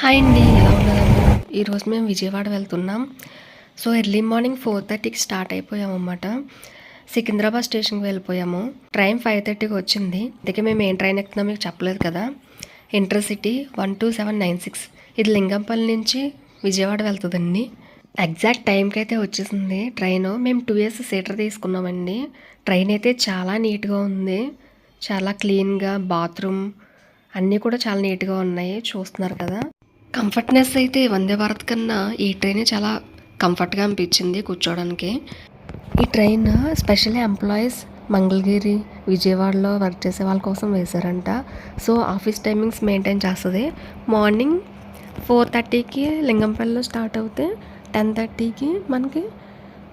Hi అండి, ఎలా ఉన్నారు అందరూ? ఈరోజు మేము విజయవాడ వెళ్తున్నాం. సో ఎర్లీ మార్నింగ్ 4:30కి స్టార్ట్ అయిపోయామన్నమాట. సికింద్రాబాద్ స్టేషన్కి వెళ్ళిపోయాము. ట్రైన్ 5:30కి వచ్చింది. అందుకే మేము ఏం ట్రైన్ ఎక్కుతున్నాం మీకు చెప్పలేదు కదా. ఇంటర్సిటీ 12796. ఇది లింగంపల్లి నుంచి విజయవాడ వెళ్తుందండి. ఎగ్జాక్ట్ టైంకి అయితే వచ్చేసింది ట్రైన్. మేము 2 ఇయర్స్ సీటర్ తీసుకున్నామండి. ట్రైన్ అయితే చాలా నీట్గా ఉంది, చాలా క్లీన్గా, బాత్రూమ్ అన్నీ కూడా చాలా నీట్గా ఉన్నాయి, చూస్తున్నారు కదా. కంఫర్ట్నెస్ అయితే వందే భారత్ కన్నా ఈ ట్రైన్ చాలా కంఫర్ట్గా అనిపించింది కూర్చోవడానికి. ఈ ట్రైన్ స్పెషల్లీ ఎంప్లాయీస్ మంగళగిరి, విజయవాడలో వర్క్ చేసే వాళ్ళ కోసం వేశారంట. సో ఆఫీస్ టైమింగ్స్ మెయింటైన్ చేస్తుంది. మార్నింగ్ 4:30కి లింగంపల్లిలో స్టార్ట్ అవుతే 10:30కి మనకి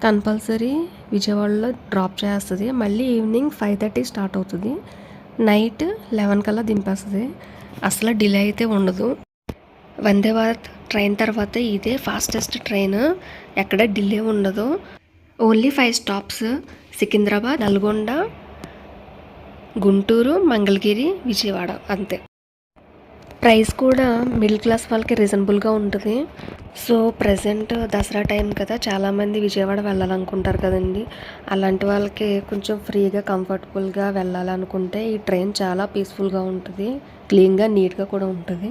కంపల్సరీ విజయవాడలో డ్రాప్ చేస్తుంది. మళ్ళీ ఈవినింగ్ 5:30 స్టార్ట్ అవుతుంది. నైట్ 11 కల్లా దింపేస్తుంది. అసలు డిలే అయితే ఉండదు. వందే భారత్ ట్రైన్ తర్వాత ఇదే ఫాస్టెస్ట్ ట్రైన్, ఎక్కడ డిలే ఉండదు. ఓన్లీ 5 స్టాప్స్: సికింద్రాబాద్, నల్గొండ, గుంటూరు, మంగళగిరి, విజయవాడ, అంతే. ప్రైస్ కూడా మిడిల్ క్లాస్ వాళ్ళకి రీజనబుల్గా ఉంటుంది. సో ప్రజెంట్ దసరా టైం కదా, చాలామంది విజయవాడ వెళ్ళాలనుకుంటారు కదండి. అలాంటి వాళ్ళకి కొంచెం ఫ్రీగా కంఫర్టబుల్గా వెళ్ళాలనుకుంటే ఈ ట్రైన్ చాలా పీస్ఫుల్గా ఉంటుంది, క్లీన్గా, నీట్గా కూడా ఉంటుంది.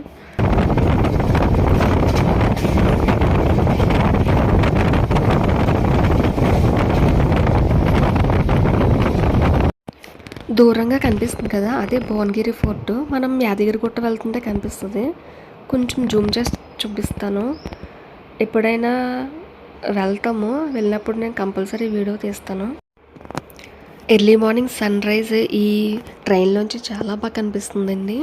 దూరంగా కనిపిస్తుంది కదా, అదే భువనగిరి ఫోర్టు. మనం యాదగిరిగుట్ట వెళ్తుంటే కనిపిస్తుంది. కొంచెం జూమ్ చేసి చూపిస్తాను. ఎప్పుడైనా వెళ్తాము, వెళ్ళినప్పుడు నేను కంపల్సరీ వీడియో తీస్తాను. ఎర్లీ మార్నింగ్ సన్ రైజ్ ఈ ట్రైన్లోంచి చాలా బాగా కనిపిస్తుందండి.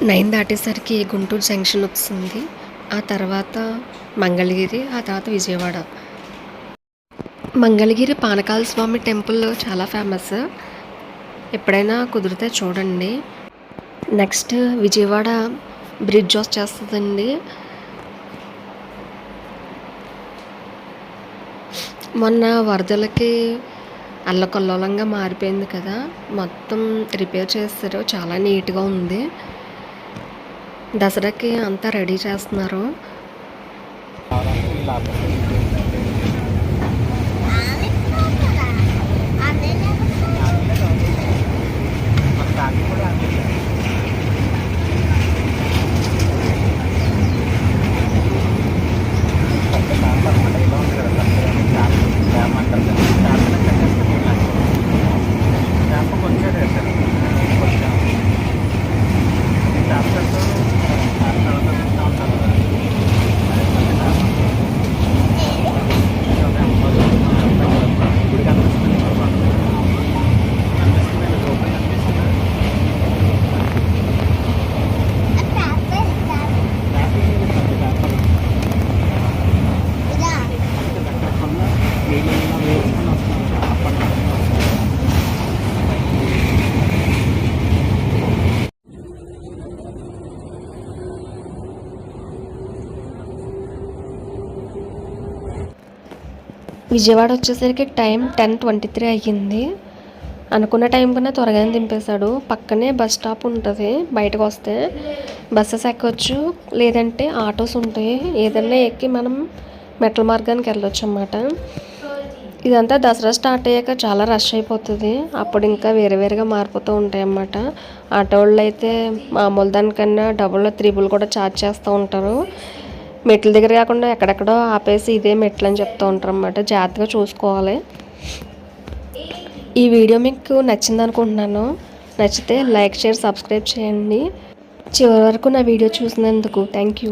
నైన్ దాటేసరికి గుంటూరు జంక్షన్ వస్తుంది. ఆ తర్వాత మంగళగిరి, ఆ తర్వాత విజయవాడ. మంగళగిరి పానకాల స్వామి టెంపుల్ చాలా ఫేమస్, ఎప్పుడైనా కుదిరితే చూడండి. నెక్స్ట్ విజయవాడ బ్రిడ్జ్ వచ్చేస్తుందండి. మొన్న వరదలకి అల్లకల్లోలంగా మారిపోయింది కదా, మొత్తం రిపేర్ చేస్తారు, చాలా నీట్గా ఉంది. దసరాకి అంతా రెడీ చేస్తున్నారు. విజయవాడ వచ్చేసరికి టైం 10:23 అయ్యింది. అనుకున్న టైం కన్నా త్వరగానే దింపేశాడు. పక్కనే బస్ స్టాప్ ఉంటుంది. బయటకు వస్తే బస్సెస్ ఎక్కొచ్చు, లేదంటే ఆటోస్ ఉంటాయి. ఏదైనా ఎక్కి మనం మెట్ల మార్గానికి వెళ్ళొచ్చు అన్నమాట. ఇదంతా దసరా స్టార్ట్ అయ్యాక చాలా రష్ అయిపోతుంది. అప్పుడు ఇంకా వేరుగా మారిపోతూ ఉంటాయి అన్నమాట. ఆటో వాళ్ళు అయితే మామూలు దానికన్నా డబుల్ త్రిబుల్ కూడా ఛార్జ్ చేస్తూ ఉంటారు. మెట్ల దగ్గర కాకుండా ఎక్కడెక్కడో ఆపేసి ఇదే మెట్లు అని చెప్తూ ఉంటారు అన్నమాట. జాగ్రత్తగా చూసుకోవాలి. ఈ వీడియో మీకు నచ్చింది అనుకుంటున్నాను. నచ్చితే లైక్, షేర్, సబ్స్క్రైబ్ చేయండి. చివరి వరకు నా వీడియో చూసినందుకు థ్యాంక్ యూ.